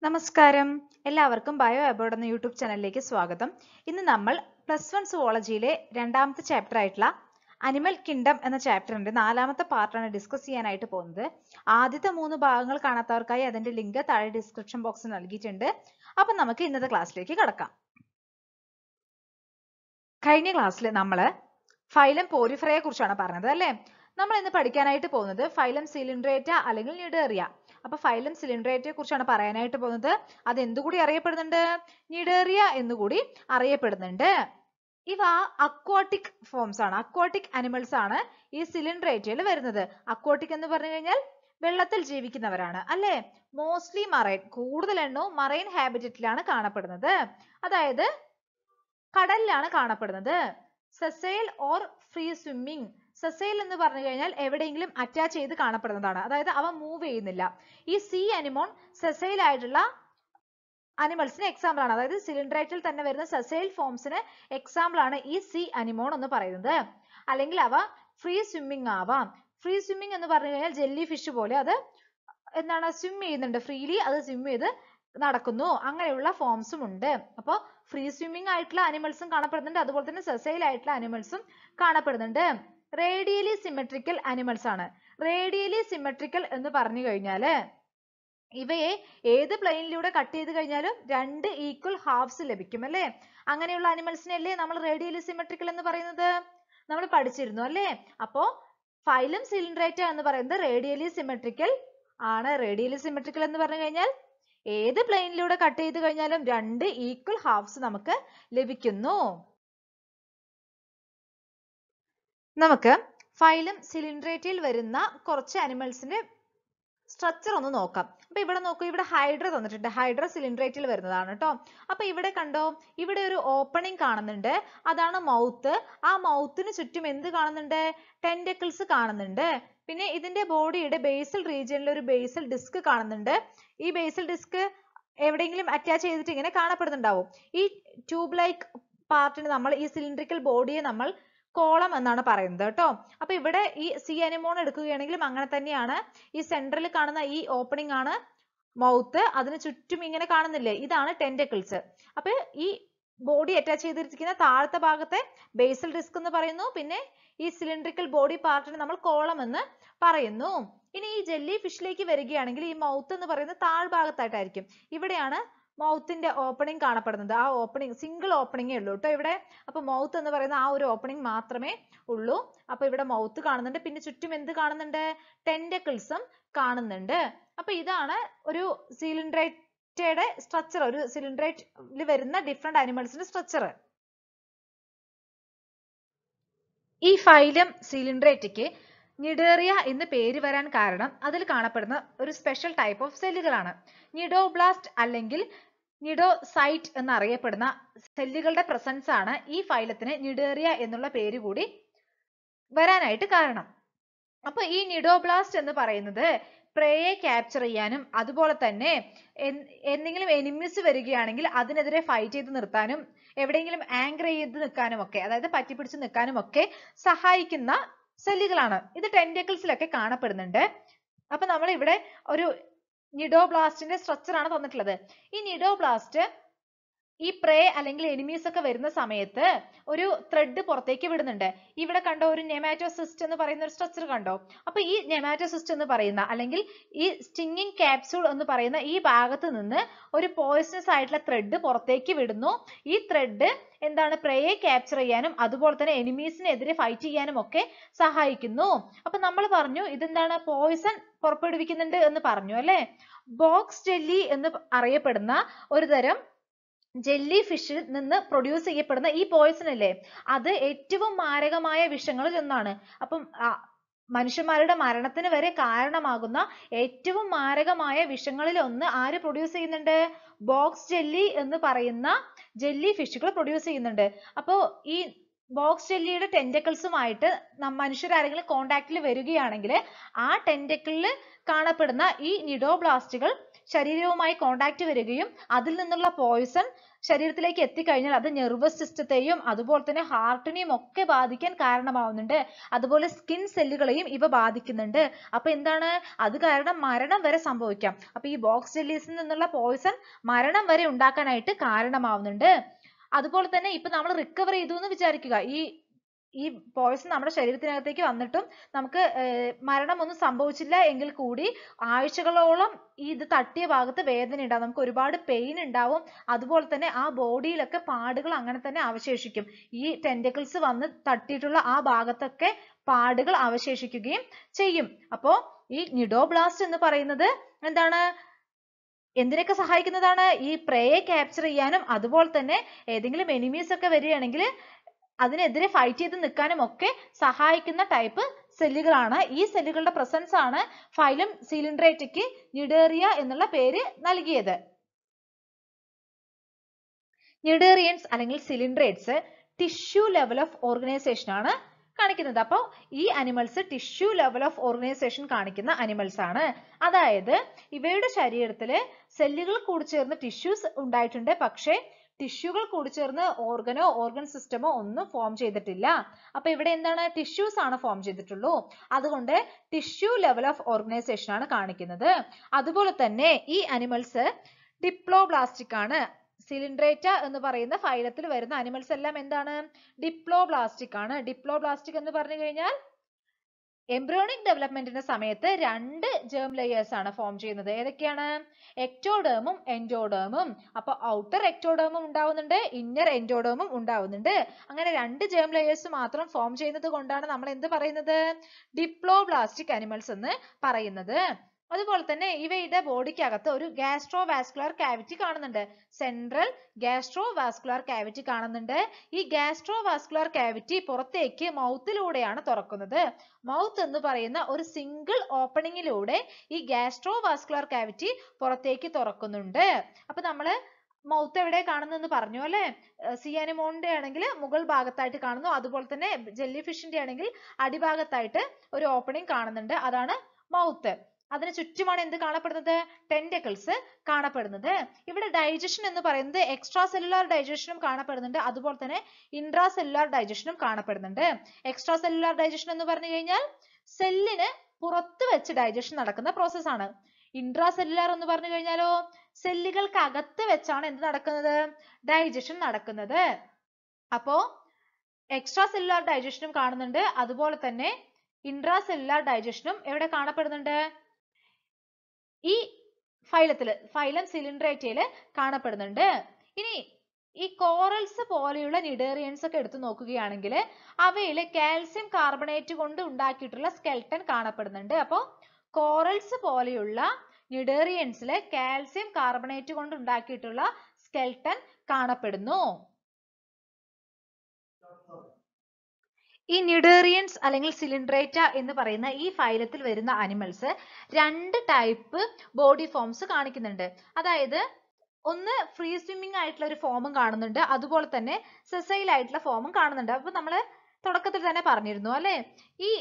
നമസ്കാരം, എല്ലാവർക്കും bio aboard എന്ന യൂട്യൂബ് ചാനലിലേക്ക് സ്വാഗതം. ഇന്ന് നമ്മൾ +1 സുവോളജിയിലെ രണ്ടാമത്തെ ചാപ്റ്റർ ആയിട്ടുള്ള അനിമൽ കിങ്ഡം എന്ന ചാപ്റ്ററിന്റെ 4ാമത്തെ പാർട്ടാണ് ഡിസ്കസ് ചെയ്യാനായിട്ട് പോകുന്നത്. ആദ്യത്തെ 3 ഭാഗങ്ങൾ കാണാത്തവർക്കായി അതിന്റെ ലിങ്ക് താഴെ ഡിസ്ക്രിപ്ഷൻ ബോക്സിൽ നൽകിയിട്ടുണ്ട്. അപ്പം നമുക്ക് ഇന്നത്തെ ക്ലാസ്സിലേക്ക് കടക്കാം. കഴിഞ്ഞ ക്ലാസ്സിൽ നമ്മൾ ഫൈലം പോരിഫറയെ കുറിച്ചാണ് പറഞ്ഞത് അല്ലേ? നമ്മൾ ഇന്ന് പഠിക്കാനായിട്ട് പോകുന്നത് ഫൈലം സിലിൻഡ്രേറ്റ അല്ലെങ്കിൽ നിഡേറിയ. അപ്പൊ ഫൈലം സിലിൻഡ്രേറ്റയെ കുറിച്ചാണ് പറയാനായിട്ട് പോകുന്നത്. അത് എന്തുകൂടി അറിയപ്പെടുന്നുണ്ട്? നിഡേറിയ എന്നുകൂടി അറിയപ്പെടുന്നുണ്ട്. ഇവ അക്വാട്ടിക് ഫോംസ് ആണ്, അക്വാട്ടിക് അനിമൽസ് ആണ് ഈ സിലിൻഡ്രേറ്റയിൽ വരുന്നത്. അക്വാട്ടിക് എന്ന് പറഞ്ഞു കഴിഞ്ഞാൽ വെള്ളത്തിൽ ജീവിക്കുന്നവരാണ് അല്ലേ? മോസ്റ്റ്ലി മറൈൻ, കൂടുതൽ എണ്ണവും മറൈൻ ഹാബിറ്ററ്റിലാണ് കാണപ്പെടുന്നത്, അതായത് കടലിലാണ് കാണപ്പെടുന്നത്. Sessile or free swimming. Sessile എന്ന് പറഞ്ഞു കഴിഞ്ഞാൽ എവിടെയെങ്കിലും അറ്റാച്ച് ചെയ്ത് കാണപ്പെടുന്നതാണ്, അതായത് അവ മൂവ് ചെയ്യുന്നില്ല. ഈ സീ അനിമോൺ സെസൈൽ ആയിട്ടുള്ള അനിമൽസിന് എക്സാമ്പിൾ ആണ്, അതായത് സിലിൻഡ്രേറ്റിൽ തന്നെ വരുന്ന സെസൈൽ ഫോംസിന് എക്സാമ്പിൾ ആണ് ഈ സീ അനിമോൺ എന്ന് പറയുന്നത്. അല്ലെങ്കിൽ അവ ഫ്രീ സ്വിമ്മിങ് ആവാം. ഫ്രീ സ്വിമ്മിങ് എന്ന് പറഞ്ഞു കഴിഞ്ഞാൽ ജെല്ലി ഫിഷ് പോലെ അത് എന്താണ് സ്വിം ചെയ്യുന്നുണ്ട്, ഫ്രീലി അത് സ്വിം ചെയ്ത് നടക്കുന്നു, അങ്ങനെയുള്ള ഫോംസും ഉണ്ട്. അപ്പോൾ ഫ്രീ സ്വിമ്മിങ് ആയിട്ടുള്ള അനിമൽസും കാണപ്പെടുന്നുണ്ട്, അതുപോലെ തന്നെ സെസൈൽ ആയിട്ടുള്ള അനിമൽസും കാണപ്പെടുന്നുണ്ട്. റേഡിയലി സിമെട്രിക്കൽ അനിമൽസ് ആണ്. റേഡിയലി സിമെട്രിക്കൽ എന്ന് പറഞ്ഞു കഴിഞ്ഞാല് ഇവയെ ഏത് പ്ലെയിനിലൂടെ കട്ട് ചെയ്ത് കഴിഞ്ഞാലും 2 ഈക്വൽ ഹാഫ്സ് ലഭിക്കും അല്ലേ? അങ്ങനെയുള്ള അനിമൽസിനെ അല്ലേ നമ്മൾ റേഡിയലി സിമെട്രിക്കൽ എന്ന് പറയുന്നത്? നമ്മൾ പഠിച്ചിരുന്നു അല്ലേ? അപ്പോ ഫൈലം സിലിൻഡ്രേറ്റ എന്ന് പറയുന്നത് റേഡിയലി സിമെട്രിക്കൽ ആണ്. റേഡിയലി സിമെട്രിക്കൽ എന്ന് പറഞ്ഞു കഴിഞ്ഞാൽ ഏത് പ്ലെയിനിലൂടെ കട്ട് ചെയ്ത് കഴിഞ്ഞാലും 2 ഈക്വൽ ഹാഫ്സ് നമുക്ക് ലഭിക്കുന്നു. നമുക്ക് ഫൈലം സിലിൻഡ്രേറ്റയിൽ വരുന്ന കുറച്ച് അനിമൽസിന്റെ സ്ട്രക്ചർ ഒന്ന് നോക്കാം. അപ്പൊ ഇവിടെ നോക്കൂ, ഇവിടെ ഹൈഡ്ര തന്നിട്ടുണ്ട്. ഹൈഡ്ര സിലിൻഡ്രേറ്റിൽ വരുന്നതാണ് കേട്ടോ. അപ്പൊ ഇവിടെ കണ്ടോ, ഇവിടെ ഒരു ഓപ്പണിംഗ് കാണുന്നുണ്ട്, അതാണ് മൗത്ത്. ആ മൗത്തിന് ചുറ്റും എന്ത് കാണുന്നുണ്ട്? ടെന്റക്കിൾസ് കാണുന്നുണ്ട്. പിന്നെ ഇതിന്റെ ബോഡിയുടെ ബേസൽ റീജിയനിൽ ഒരു ബേസൽ ഡിസ്ക് കാണുന്നുണ്ട്. ഈ ബേസൽ ഡിസ്ക് എവിടെയെങ്കിലും അറ്റാച്ച് ചെയ്തിട്ട് ഇങ്ങനെ കാണപ്പെടുന്നുണ്ടാവും. ഈ ട്യൂബ് ലൈക്ക് പാർട്ടിന് നമ്മൾ, ഈ സിലിണ്ടറിക്കൽ ബോഡിയെ നമ്മൾ കോളം എന്നാണ് പറയുന്നത് കേട്ടോ. അപ്പൊ ഇവിടെ ഈ സീ അനിമോൺ എടുക്കുകയാണെങ്കിലും അങ്ങനെ തന്നെയാണ്. ഈ സെൻട്രൽ കാണുന്ന ഈ ഓപ്പണിംഗ് ആണ് മൗത്ത്, അതിന് ചുറ്റും ഇങ്ങനെ കാണുന്നില്ലേ, ഇതാണ് ടെന്റക്കിൾസ്. അപ്പൊ ഈ ബോഡി അറ്റാച്ച് ചെയ്തിരിക്കുന്ന താഴത്തെ ഭാഗത്തെ ബേസൽ ഡിസ്ക് എന്ന് പറയുന്നു. പിന്നെ ഈ സിലിണ്ടറിക്കൽ ബോഡി പാർട്ടിന് നമ്മൾ കോളം എന്ന് പറയുന്നു. ഇനി ഈ ജെല്ലി ഫിഷിലേക്ക് വരികയാണെങ്കിൽ ഈ മൗത്ത് എന്ന് പറയുന്നത് താഴ്ഭാഗത്തായിട്ടായിരിക്കും. ഇവിടെയാണ് മൗത്തിന്റെ ഓപ്പണിംഗ് കാണപ്പെടുന്നത്. ആ ഓപ്പണിംഗ് സിംഗിൾ ഓപ്പണിംഗേ ഉള്ളൂ കേട്ടോ ഇവിടെ. അപ്പൊ മൗത്ത് എന്ന് പറയുന്ന ആ ഒരു ഓപ്പണിംഗ് മാത്രമേ ഉള്ളൂ. അപ്പൊ ഇവിടെ മൗത്ത് കാണുന്നുണ്ട്, പിന്നെ ചുറ്റും എന്ത് കാണുന്നുണ്ട്? ടെന്റക്കിൾസും കാണുന്നുണ്ട്. അപ്പൊ ഇതാണ് ഒരു സിലിൻഡ്രേറ്റയുടെ സ്ട്രക്ചർ, ഒരു സിലിൻഡ്രേറ്റിൽ വരുന്ന ഡിഫറെന്റ് അനിമൽസിന്റെ സ്ട്രക്ചർ. ഈ ഫൈലം സിലിൻഡ്രേറ്റയ്ക്ക് നിഡേറിയ എന്ന് പേര് വരാൻ കാരണം അതിൽ കാണപ്പെടുന്ന ഒരു സ്പെഷ്യൽ ടൈപ്പ് ഓഫ് സെല്ലുകളാണ്. നിഡോബ്ലാസ്റ്റ് അല്ലെങ്കിൽ നിഡോസൈറ്റ് എന്നറിയപ്പെടുന്ന സെല്ലുകളുടെ പ്രസൻസ് ആണ് ഈ ഫൈലത്തിന് നിഡേറിയ എന്നുള്ള പേര് കൂടി വരാനായിട്ട് കാരണം. അപ്പൊ ഈ നിഡോബ്ലാസ്റ്റ് എന്ന് പറയുന്നത് പ്രേയെ ക്യാപ്ചർ ചെയ്യാനും അതുപോലെ തന്നെ എന്തെങ്കിലും എനിമീസ് വരികയാണെങ്കിൽ അതിനെതിരെ ഫൈറ്റ് ചെയ്ത് നിർത്താനും എവിടെയെങ്കിലും ആങ്കർ ചെയ്ത് നിൽക്കാനും ഒക്കെ, അതായത് പറ്റിപ്പിടിച്ച് നിൽക്കാനും ഒക്കെ സഹായിക്കുന്ന സെല്ലുകളാണ്. ഇത് ടെന്റക്കിൾസിലൊക്കെ കാണപ്പെടുന്നുണ്ട്. അപ്പൊ നമ്മൾ ഇവിടെ ഒരു നിഡോബ്ലാസ്റ്റിന്റെ സ്ട്രക്ചർ ആണ് തന്നിട്ടുള്ളത്. ഈ നിഡോബ്ലാസ്റ്റ് ഈ പ്രേ അല്ലെങ്കിൽ എനിമീസ് ഒക്കെ വരുന്ന സമയത്ത് ഒരു ത്രെഡ് പുറത്തേക്ക് വിടുന്നുണ്ട്. ഇവിടെ കണ്ടോ, ഒരു നെമാറ്റോസിസ്റ്റ് എന്ന് പറയുന്ന ഒരു സ്ട്രക്ചർ കണ്ടോ? അപ്പൊ ഈ നെമാറ്റോസിസ്റ്റ് എന്ന് പറയുന്ന അല്ലെങ്കിൽ ഈ സ്റ്റിങ്ങിങ് ക്യാപ്സ്യൂൾ എന്ന് പറയുന്ന ഈ ഭാഗത്ത് നിന്ന് ഒരു പോയിസണസ് ആയിട്ടുള്ള ത്രെഡ് പുറത്തേക്ക് വിടുന്നു. ഈ ത്രെഡ് എന്താണ്? പ്രേയെ ക്യാപ്ചർ ചെയ്യാനും അതുപോലെ തന്നെ എനിമീസിനെതിരെ ഫൈറ്റ് ചെയ്യാനും ഒക്കെ സഹായിക്കുന്നു. അപ്പൊ നമ്മൾ പറഞ്ഞു ഇതെന്താണ്? പോയിസൺ പുറപ്പെടുവിക്കുന്നുണ്ട് എന്ന് പറഞ്ഞു അല്ലെ? ബോക്സ് ജെല്ലി എന്ന് അറിയപ്പെടുന്ന ഒരു തരം ജെല്ലി ഫിഷിൽ നിന്ന് പ്രൊഡ്യൂസ് ചെയ്യപ്പെടുന്ന ഈ പോയിസൺ അല്ലേ, അത് ഏറ്റവും മാരകമായ വിഷങ്ങളിൽ ഒന്നാണ്. അപ്പം മനുഷ്യന്മാരുടെ മരണത്തിന് വരെ കാരണമാകുന്ന ഏറ്റവും മാരകമായ വിഷങ്ങളിൽ ഒന്ന് ആര് പ്രൊഡ്യൂസ് ചെയ്യുന്നുണ്ട്? ബോക്സ് ജെല്ലി എന്ന് പറയുന്ന ജെല്ലി ഫിഷുകൾ പ്രൊഡ്യൂസ് ചെയ്യുന്നുണ്ട്. അപ്പോ ഈ ബോക്സ് ജെല്ലിയുടെ ടെന്റക്കിൾസുമായിട്ട് മനുഷ്യരാരെങ്കിലും കോണ്ടാക്റ്റിൽ വരികയാണെങ്കിൽ ആ ടെന്റക്കിളിൽ കാണപ്പെടുന്ന ഈ നിഡോബ്ലാസ്റ്റുകൾ ശരീരവുമായി കോണ്ടാക്ട് വരികയും അതിൽ നിന്നുള്ള പോയിസൺ ശരീരത്തിലേക്ക് എത്തിക്കഴിഞ്ഞാൽ അത് നെർവസ് സിസ്റ്റത്തെയും അതുപോലെ തന്നെ ഹാർട്ടിനെയും ഒക്കെ ബാധിക്കാൻ കാരണമാവുന്നുണ്ട്. അതുപോലെ സ്കിൻ സെല്ലുകളെയും ഇവ ബാധിക്കുന്നുണ്ട്. അപ്പൊ എന്താണ്, അത് കാരണം മരണം വരെ സംഭവിക്കാം. അപ്പൊ ഈ ബോക്സ് ജെല്ലീസിൽ നിന്നുള്ള പോയിസൺ മരണം വരെ ഉണ്ടാക്കാനായിട്ട് കാരണമാവുന്നുണ്ട്. അതുപോലെ തന്നെ ഇപ്പൊ നമ്മൾ റിക്കവർ ചെയ്തു എന്ന് വിചാരിക്കുക, ഈ പോയിസൺ നമ്മുടെ ശരീരത്തിനകത്തേക്ക് വന്നിട്ടും നമുക്ക് മരണമൊന്നും സംഭവിച്ചില്ല എങ്കിൽ കൂടി ആഴ്ചകളോളം ഇത് തട്ടിയ ഭാഗത്ത് വേദന ഉണ്ടാവും, നമുക്ക് ഒരുപാട് പെയിൻ ഉണ്ടാവും. അതുപോലെ തന്നെ ആ ബോഡിയിലൊക്കെ പാടുകൾ അങ്ങനെ തന്നെ അവശേഷിക്കും. ഈ ടെന്റക്കിൾസ് വന്ന് തട്ടിയിട്ടുള്ള ആ ഭാഗത്തൊക്കെ പാടുകൾ അവശേഷിക്കുകയും ചെയ്യും. അപ്പോ ഈ നിഡോബ്ലാസ്റ്റ് എന്ന് പറയുന്നത് എന്താണ്, എന്തിനൊക്കെ സഹായിക്കുന്നതാണ്, ഈ പ്രേയെ ക്യാപ്ചർ ചെയ്യാനും അതുപോലെ തന്നെ ഏതെങ്കിലും എനിമീസ് ഒക്കെ വരികയാണെങ്കിൽ അതിനെതിരെ ഫൈറ്റ് ചെയ്ത് നിൽക്കാനും ഒക്കെ സഹായിക്കുന്ന ടൈപ്പ് സെല്ലുകളാണ്. ഈ സെല്ലുകളുടെ പ്രസൻസ് ആണ് ഫൈലം സിലിൻഡ്രേറ്റയ്ക്ക് നിഡേറിയ എന്നുള്ള പേര് നൽകിയത്. നിഡേറിയൻസ് അല്ലെങ്കിൽ സിലിൻഡ്രേറ്റ്സ് ടിഷ്യൂ ലെവൽ ഓഫ് ഓർഗനൈസേഷൻ ആണ് കാണിക്കുന്നത്. അപ്പോൾ ഈ animals tissue level of organisation കാണിക്കുന്ന അനിമൽസ് ആണ്. അതായത് ഇവയുടെ ശരീരത്തില് സെല്ലുകൾ കൂടിച്ചേർന്ന് ടിഷ്യൂസ് ഉണ്ടായിട്ടുണ്ട്, പക്ഷേ ടിഷ്യൂകൾ കൂടിച്ചേർന്ന് ഓർഗനോ ഓർഗൻ സിസ്റ്റമോ ഒന്നും ഫോം ചെയ്തിട്ടില്ല. അപ്പൊ ഇവിടെ എന്താണ്, ടിഷ്യൂസ് ആണ് ഫോം ചെയ്തിട്ടുള്ളൂ. അതുകൊണ്ട് ടിഷ്യൂ ലെവൽ ഓഫ് ഓർഗനൈസേഷൻ ആണ് കാണിക്കുന്നത്. അതുപോലെ തന്നെ ഈ അനിമൽസ് ഡിപ്ലോബ്ലാസ്റ്റിക് ആണ്. സിലിൻഡ്രേറ്റ എന്ന് പറയുന്ന ഫൈലത്തിൽ വരുന്ന അനിമൽസ് എല്ലാം എന്താണ്, ഡിപ്ലോബ്ലാസ്റ്റിക് ആണ്. ഡിപ്ലോബ്ലാസ്റ്റിക് എന്ന് പറഞ്ഞു കഴിഞ്ഞാൽ എംബ്രിയോണിക് ഡെവലപ്മെന്റിന്റെ സമയത്ത് രണ്ട് ജേം ലെയേഴ്സ് ആണ് ഫോം ചെയ്യുന്നത്. ഏതൊക്കെയാണ്, എക്ടോഡേമും എൻഡോഡേമും. അപ്പൊ ഔട്ടർ എക്ടോഡേമും ഉണ്ടാവുന്നുണ്ട്, ഇന്നർ എൻഡോഡേമും ഉണ്ടാവുന്നുണ്ട്. അങ്ങനെ രണ്ട് ജേം ലെയേഴ്സ് മാത്രം ഫോം ചെയ്യുന്നത് കൊണ്ടാണ് നമ്മൾ എന്ത് പറയുന്നത്, ഡിപ്ലോബ്ലാസ്റ്റിക് അനിമൽസ് എന്ന് പറയുന്നത്. അതുപോലെ തന്നെ ഇവയുടെ ബോഡിക്കകത്ത് ഒരു ഗാസ്ട്രോവാസ്കുലർ കാവിറ്റി കാണുന്നുണ്ട്. സെൻട്രൽ ഗാസ്ട്രോവാസ്കുലർ കാവിറ്റി കാണുന്നുണ്ട്. ഈ ഗാസ്ട്രോവാസ്കുലർ കാവിറ്റി പുറത്തേക്ക് മൗത്തിലൂടെയാണ് തുറക്കുന്നത്. മൗത്ത് എന്ന് പറയുന്ന ഒരു സിംഗിൾ ഓപ്പണിങ്ങിലൂടെ ഈ ഗാസ്ട്രോവാസ്കുലർ കാവിറ്റി പുറത്തേക്ക് തുറക്കുന്നുണ്ട്. അപ്പൊ നമ്മള് മൗത്ത് എവിടെ കാണുന്നെന്ന് പറഞ്ഞു അല്ലെ. സീ അനിമോണിന്റെ ആണെങ്കിൽ മുകൾ ഭാഗത്തായിട്ട് കാണുന്നു, അതുപോലെ തന്നെ ജെല്ലി ഫിഷിന്റെ ആണെങ്കിൽ അടിഭാഗത്തായിട്ട് ഒരു ഓപ്പണിംഗ് കാണുന്നുണ്ട്, അതാണ് മൗത്ത്. അതിന് ചുറ്റുമാണ് എന്ത് കാണപ്പെടുന്നത്, ടെന്റക്കിൾസ് കാണപ്പെടുന്നത്. ഇവിടെ ഡൈജഷൻ എന്ന് പറയുന്നത് എക്സ്ട്രാ സെല്ലുലാർ ഡൈജഷനും കാണപ്പെടുന്നുണ്ട്, അതുപോലെ തന്നെ ഇൻട്രാ സെല്ലുലാർ ഡൈജഷനും കാണപ്പെടുന്നുണ്ട്. എക്സ്ട്രാ സെല്ലുലാർ ഡൈജഷൻ എന്ന് പറഞ്ഞു കഴിഞ്ഞാൽ സെല്ലിന് പുറത്ത് വെച്ച് ഡൈജഷൻ നടക്കുന്ന പ്രോസസ് ആണ്. ഇൻട്രാ സെല്ലുലാർ എന്ന് പറഞ്ഞു കഴിഞ്ഞാലോ സെല്ലുകൾക്ക് അകത്ത് വെച്ചാണ് എന്ത് നടക്കുന്നത്, ഡൈജഷൻ നടക്കുന്നത്. അപ്പോ എക്സ്ട്രാ സെല്ലുലാർ ഡൈജഷനും കാണുന്നുണ്ട്, അതുപോലെ തന്നെ ഇൻട്രാ സെല്ലുലാർ ഡൈജഷനും എവിടെ കാണപ്പെടുന്നുണ്ട്, ഈ ഫൈലം സിലിൻഡ്രേറ്റയില് കാണപ്പെടുന്നുണ്ട്. ഇനി ഈ കോറൽസ് പോലെയുള്ള നിഡേറിയൻസ് ഒക്കെ എടുത്തു നോക്കുകയാണെങ്കിൽ അവയിൽ കാൽസ്യം കാർബണേറ്റ് കൊണ്ട് ഉണ്ടാക്കിയിട്ടുള്ള സ്കെൽട്ടൻ കാണപ്പെടുന്നുണ്ട്. അപ്പോ കോറൽസ് പോലെയുള്ള നിഡേറിയൻസിലെ കാൽസ്യം കാർബണേറ്റ് കൊണ്ട് ഉണ്ടാക്കിയിട്ടുള്ള സ്കെൽട്ടൻ കാണപ്പെടുന്നു. ഈ നിഡേറിയൻസ് അല്ലെങ്കിൽ സിലിൻഡ്രേറ്റ എന്ന് പറയുന്ന ഈ ഫൈലത്തിൽ വരുന്ന അനിമൽസ് രണ്ട് ടൈപ്പ് ബോഡി ഫോംസ് കാണിക്കുന്നുണ്ട്. അതായത് ഒന്ന് ഫ്രീ സ്വിമ്മിങ് ആയിട്ടുള്ള ഒരു ഫോമും കാണുന്നുണ്ട്, അതുപോലെ തന്നെ സെസൈൽ ആയിട്ടുള്ള ഫോമും കാണുന്നുണ്ട്. അപ്പൊ നമ്മൾ തുടക്കത്തിൽ തന്നെ പറഞ്ഞിരുന്നു അല്ലെ, ഈ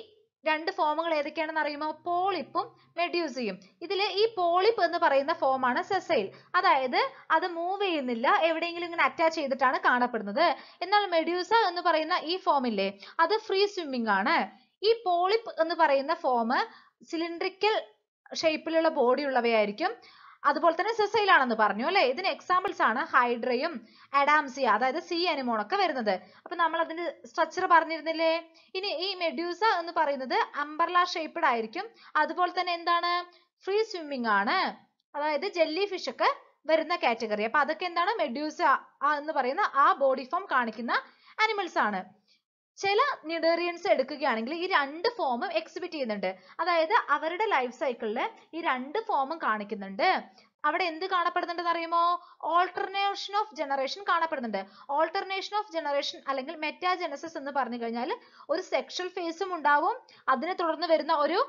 രണ്ട് ഫോമുകൾ ഏതൊക്കെയാണെന്ന് അറിയുമോ, പോളിപ്പും മെഡ്യൂസയും. ഇതില് ഈ പോളിപ്പ് എന്ന് പറയുന്ന ഫോമാണ് സെസൈൽ, അതായത് അത് മൂവ് ചെയ്യുന്നില്ല, എവിടെയെങ്കിലും ഇങ്ങനെ അറ്റാച്ച് ചെയ്തിട്ടാണ് കാണപ്പെടുന്നത്. എന്നാൽ മെഡ്യൂസ എന്ന് പറയുന്ന ഈ ഫോമില്ലേ അത് ഫ്രീ സ്വിമ്മിങ് ആണ്. ഈ പോളിപ്പ് എന്ന് പറയുന്ന ഫോം സിലിണ്ടറിക്കൽ ഷേപ്പിലുള്ള ബോഡി ഉള്ളവയായിരിക്കും, അതുപോലെ തന്നെ സെസൈൽ ആണെന്ന് പറഞ്ഞു അല്ലെ. ഇതിന് എക്സാമ്പിൾസ് ആണ് ഹൈഡ്രയും അഡാംസിയ, അതായത് സീ അനിമോൺ ഒക്കെ വരുന്നത്. അപ്പൊ നമ്മൾ അതിന്റെ സ്ട്രക്ചർ പറഞ്ഞിരുന്നില്ലേ. ഇനി ഈ മെഡ്യൂസ എന്ന് പറയുന്നത് അംബർല ഷേപ്ഡ് ആയിരിക്കും, അതുപോലെ തന്നെ എന്താണ്, ഫ്രീ സ്വിമ്മിങ് ആണ്, അതായത് ജെല്ലി ഫിഷ് ഒക്കെ വരുന്ന കാറ്റഗറി. അപ്പൊ അതൊക്കെ എന്താണ്, മെഡ്യൂസ എന്ന് പറയുന്ന ആ ബോഡി ഫോം കാണിക്കുന്ന അനിമൽസ് ആണ്. ചില നിഡേറിയൻസ് എടുക്കുകയാണെങ്കിൽ ഈ രണ്ട് ഫോമും എക്സിബിറ്റ് ചെയ്യുന്നുണ്ട്, അതായത് അവരുടെ ലൈഫ് സൈക്കിളിൽ ഈ രണ്ട് ഫോമും കാണിക്കുന്നുണ്ട്. അവിടെ എന്ത് കാണപ്പെടുന്നുണ്ടെന്ന് അറിയുമോ, ഓൾട്ടർനേഷൻ ഓഫ് ജനറേഷൻ കാണപ്പെടുന്നുണ്ട്. ഓൾട്ടർനേഷൻ ഓഫ് ജനറേഷൻ അല്ലെങ്കിൽ മെറ്റാജെനസിസ് എന്ന് പറഞ്ഞു കഴിഞ്ഞാൽ ഒരു സെക്ഷൽ ഫേസും ഉണ്ടാവും, അതിനെ തുടർന്ന് വരുന്ന ഒരു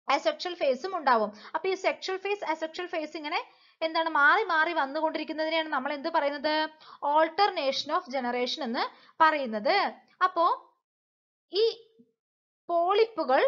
അസെക്ഷൽ ഫേസും ഉണ്ടാവും. അപ്പൊ ഈ സെക്ഷൽ ഫേസ് അസെക്ഷൽ ഫേസ് ഇങ്ങനെ എന്താണ് മാറി മാറി വന്നുകൊണ്ടിരിക്കുന്നതിനെയാണ് നമ്മൾ എന്ത് പറയുന്നത്, ഓൾട്ടർനേഷൻ ഓഫ് ജനറേഷൻ എന്ന് പറയുന്നത്. അപ്പോ ഈ പോളിപ്പുകൾ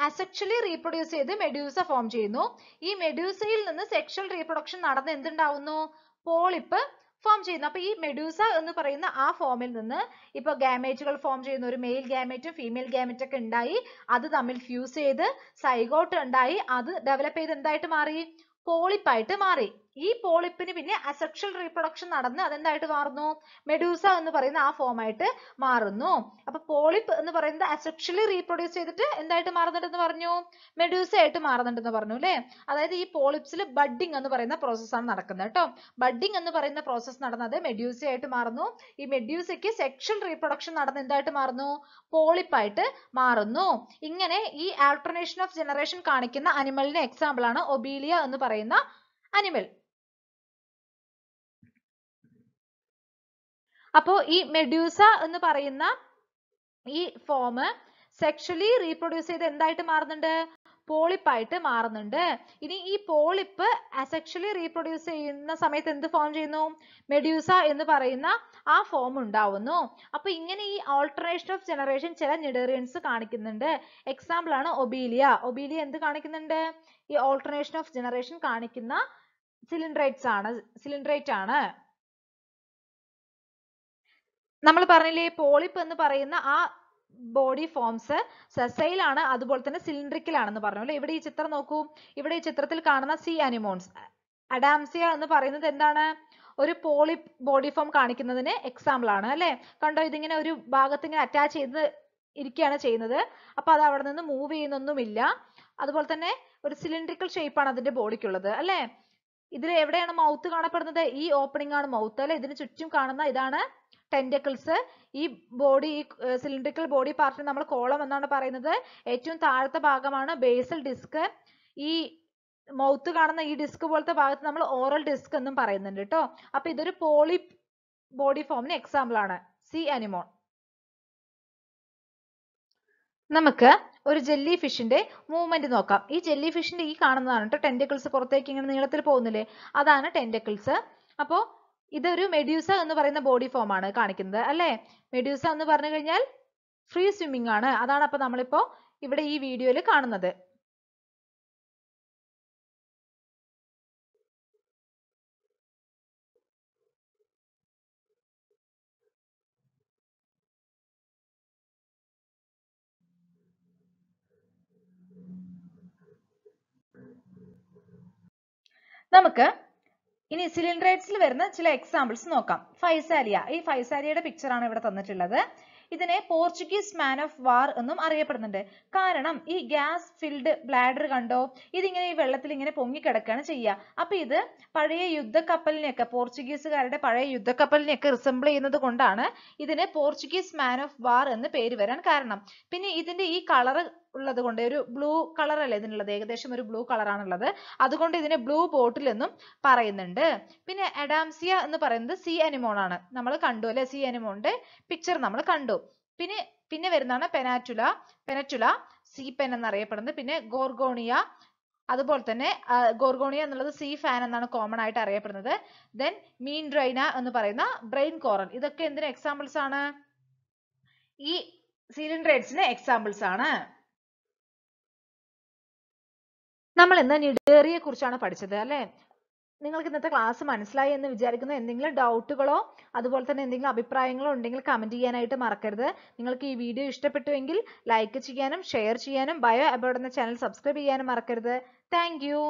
അസെക്ഷലി റീപ്രൊഡ്യൂസ് ചെയ്ത് മെഡ്യൂസ ഫോം ചെയ്യുന്നു. ഈ മെഡ്യൂസയിൽ നിന്ന് സെക്ഷൽ റീപ്രൊഡക്ഷൻ നടന്ന് എന്തുണ്ടാവുന്നു? പോളിപ്പ് ഫോം ചെയ്യുന്നു. അപ്പൊ ഈ മെഡ്യൂസ എന്ന് പറയുന്ന ആ ഫോമിൽ നിന്ന് ഇപ്പൊ ഗാമേറ്റുകൾ ഫോം ചെയ്യുന്നു. ഒരു മെയിൽ ഗാമേറ്റും ഫീമെയിൽ ഗാമറ്റ് ഒക്കെ ഉണ്ടായി, അത് തമ്മിൽ ഫ്യൂസ് ചെയ്ത് സൈഗോട്ട് ഉണ്ടായി, അത് ഡെവലപ്പ് ചെയ്ത് എന്തായിട്ട് മാറി? പോളിപ്പായിട്ട് മാറി. ഈ പോളിപ്പിന് പിന്നെ അസെക്ഷൽ റീപ്രൊഡക്ഷൻ നടന്ന് അതെന്തായിട്ട് മാറുന്നു? മെഡൂസ എന്ന് പറയുന്ന ആ ഫോം ആയിട്ട് മാറുന്നു. അപ്പൊ പോളിപ്പ് എന്ന് പറയുന്നത് അസെക്ഷലി റീപ്രൊഡ്യൂസ് ചെയ്തിട്ട് എന്തായിട്ട് മാറുന്നുണ്ടെന്ന് പറഞ്ഞു? മെഡൂസ ആയിട്ട് മാറുന്നുണ്ടെന്ന് പറഞ്ഞു അല്ലെ? അതായത് ഈ പോളിപ്സിൽ ബഡ്ഡിംഗ് എന്ന് പറയുന്ന പ്രോസസ് ആണ് നടക്കുന്നത് കേട്ടോ. ബഡ്ഡിംഗ് എന്ന് പറയുന്ന പ്രോസസ് നടന്നത് മെഡ്യൂസ ആയിട്ട് മാറുന്നു. ഈ മെഡ്യൂസയ്ക്ക് സെക്ഷൽ റീപ്രൊഡക്ഷൻ നടന്ന് എന്തായിട്ട് മാറുന്നു? പോളിപ്പായിട്ട് മാറുന്നു. ഇങ്ങനെ ഈ ആൾട്ടർനേഷൻ ഓഫ് ജനറേഷൻ കാണിക്കുന്ന അനിമലിന്റെ എക്സാമ്പിൾ ആണ് ഒബീലിയ എന്ന് പറയുന്ന അനിമൽ. അപ്പോ ഈ മെഡ്യൂസ എന്ന് പറയുന്ന ഈ ഫോം സെക്ഷലി റീപ്രൊഡ്യൂസ് ചെയ്ത് എന്തായിട്ട് മാറുന്നുണ്ട്? പോളിപ്പായിട്ട് മാറുന്നുണ്ട്. ഇനി ഈ പോളിപ്പ് അസെക്ഷലി റീപ്രൊഡ്യൂസ് ചെയ്യുന്ന സമയത്ത് എന്ത് ഫോം ചെയ്യുന്നു? മെഡ്യൂസ എന്ന് പറയുന്ന ആ ഫോം ഉണ്ടാവുന്നു. അപ്പൊ ഇങ്ങനെ ഈ ആൾട്ടർനേഷൻ ഓഫ് ജനറേഷൻ ചില നിഡേറിയൻസ് കാണിക്കുന്നുണ്ട്. എക്സാമ്പിൾ ആണ് ഒബീലിയ. ഒബീലിയ എന്ത് കാണിക്കുന്നുണ്ട്? ഈ ആൾട്ടർനേഷൻ ഓഫ് ജനറേഷൻ കാണിക്കുന്ന സിലിൻഡ്രേറ്റ് ആണ്. നമ്മൾ പറഞ്ഞില്ലേ പോളിപ്പ് എന്ന് പറയുന്ന ആ ബോഡി ഫോംസ് സെസൈൽ ആണ്, അതുപോലെ തന്നെ സിലിണ്ടറിക്കൽ ആണെന്ന് പറഞ്ഞു അല്ലെ? ഇവിടെ ഈ ചിത്രം നോക്കൂ. ഇവിടെ ഈ ചിത്രത്തിൽ കാണുന്ന സീ അനിമോൺസ്, അഡാംസിയ എന്ന് പറയുന്നത് എന്താണ്? ഒരു പോളിപ്പ് ബോഡി ഫോം കാണിക്കുന്നതിന് എക്സാമ്പിൾ ആണ് അല്ലെ? കണ്ടോ, ഇതിങ്ങനെ ഒരു ഭാഗത്ത് ഇങ്ങനെ അറ്റാച്ച് ചെയ്ത് ഇരിക്കുകയാണ് ചെയ്യുന്നത്. അപ്പൊ അത് അവിടെ നിന്ന് മൂവ് ചെയ്യുന്നൊന്നുമില്ല. അതുപോലെ തന്നെ ഒരു സിലിണ്ടറിക്കൽ ഷേപ്പ് ആണ് അതിന്റെ ബോഡിക്കുള്ളത് അല്ലെ? ഇതിൽ എവിടെയാണ് മൗത്ത് കാണപ്പെടുന്നത്? ഈ ഓപ്പണിംഗ് ആണ് മൗത്ത് അല്ലെ? ഇതിന് ചുറ്റും കാണുന്ന ഇതാണ് ടെന്റക്കിൾസ്. ഈ ബോഡി, ഈ സിലിണ്ടറിക്കൽ ബോഡി പാർട്ടിന് നമ്മൾ കോളം എന്നാണ് പറയുന്നത്. ഏറ്റവും താഴത്തെ ഭാഗമാണ് ബേസൽ ഡിസ്ക്. ഈ മൗത്ത് കാണുന്ന ഈ ഡിസ്ക് പോലത്തെ ഭാഗത്ത് നമ്മൾ ഓറൽ ഡിസ്ക് എന്നും പറയുന്നുണ്ട് കേട്ടോ. അപ്പൊ ഇതൊരു പോളിപ്പ് ബോഡി ഫോമിന് എക്സാമ്പിൾ ആണ്, സീ അനിമോൺ. നമുക്ക് ഒരു ജെല്ലി ഫിഷിന്റെ മൂവ്മെന്റ് നോക്കാം. ഈ ജെല്ലി ഫിഷിന്റെ ഈ കാണുന്നതാണ് കേട്ടോ ടെന്റക്കിൾസ്, പുറത്തേക്ക് ഇങ്ങനെ നീളത്തിൽ പോകുന്നില്ലേ, അതാണ് ടെന്റക്കിൾസ്. അപ്പോ ഇതൊരു മെഡ്യൂസ എന്ന് പറയുന്ന ബോഡി ഫോം ആണ് കാണിക്കുന്നത് അല്ലെ? മെഡ്യൂസ എന്ന് പറഞ്ഞു കഴിഞ്ഞാൽ ഫ്രീ സ്വിമ്മിംഗ് ആണ്. അതാണ് അപ്പൊ നമ്മളിപ്പോ ഇവിടെ ഈ വീഡിയോയിൽ കാണുന്നത്. നമുക്ക് ഇനി സിലിൻഡ്രേറ്റ്സിൽ വരുന്ന ചില എക്സാമ്പിൾസ് നോക്കാം. ഫൈസാലിയ. ഈ ഫൈസാലിയയുടെ പിക്ചർ ആണ് ഇവിടെ തന്നിട്ടുള്ളത്. ഇതിനെ പോർച്ചുഗീസ് മാൻ ഓഫ് വാർ എന്നും അറിയപ്പെടുന്നുണ്ട്. കാരണം ഈ ഗ്യാസ് ഫിൽഡ് ബ്ലാഡർ കണ്ടോ, ഇതിങ്ങനെ ഈ വെള്ളത്തിൽ ഇങ്ങനെ പൊങ്ങിക്കിടക്കുകയാണ് ചെയ്യുക. അപ്പൊ ഇത് പഴയ യുദ്ധക്കപ്പലിനെയൊക്കെ, പോർച്ചുഗീസുകാരുടെ പഴയ യുദ്ധക്കപ്പലിനെയൊക്കെ റിസംബിൾ ചെയ്യുന്നത് കൊണ്ടാണ് ഇതിന് പോർച്ചുഗീസ് മാൻ ഓഫ് വാർ എന്ന് പേര് വരാൻ കാരണം. പിന്നെ ഇതിന്റെ ഈ കളർ ഉള്ളത് കൊണ്ട്, ഒരു ബ്ലൂ കളർ അല്ലേ ഇതിനുള്ളത്, ഏകദേശം ഒരു ബ്ലൂ കളർ ആണുള്ളത്, അതുകൊണ്ട് ഇതിനെ ബ്ലൂ ബോട്ടിൽ എന്നും പറയുന്നുണ്ട്. പിന്നെ അഡാംസിയ എന്ന് പറയുന്നത് സീ അനിമോൺ ആണ്. നമ്മൾ കണ്ടു അല്ലെ? സീ അനിമോണിന്റെ പിക്ചർ നമ്മൾ കണ്ടു. പിന്നെ വരുന്നതാണ് പെനറ്റുല, സീ പെൻ എന്നറിയപ്പെടുന്നത്. പിന്നെ ഗോർഗോണിയ, അതുപോലെ തന്നെ ഗോർഗോണിയ എന്നുള്ളത് സീ ഫാൻ എന്നാണ് കോമൺ ആയിട്ട് അറിയപ്പെടുന്നത്. ദെൻ മീൻ ഡ്രൈന എന്ന് പറയുന്ന ബ്രെയിൻ കോറൽ. ഇതൊക്കെ എന്തിന് എക്സാമ്പിൾസ് ആണ്? ഈ സിലിൻഡ്രേറ്റ്സിന് എക്സാമ്പിൾസ് ആണ്. നമ്മൾ ഇന്ന് നിഡേറിയയെ കുറിച്ചാണ് പഠിച്ചത് അല്ലെ? നിങ്ങൾക്ക് ഇന്നത്തെ ക്ലാസ് മനസ്സിലായി എന്ന് വിചാരിക്കുന്നു. എന്തെങ്കിലും ഡൗട്ടുകളോ അതുപോലെ തന്നെ എന്തെങ്കിലും അഭിപ്രായങ്ങളോ ഉണ്ടെങ്കിൽ കമന്റ് ചെയ്യാനായിട്ട് മറക്കരുത്. നിങ്ങൾക്ക് ഈ വീഡിയോ ഇഷ്ടപ്പെട്ടുവെങ്കിൽ ലൈക്ക് ചെയ്യാനും ഷെയർ ചെയ്യാനും ബയോ അബോർഡ് എന്ന ചാനൽ സബ്സ്ക്രൈബ് ചെയ്യാനും മറക്കരുത്. Thank you.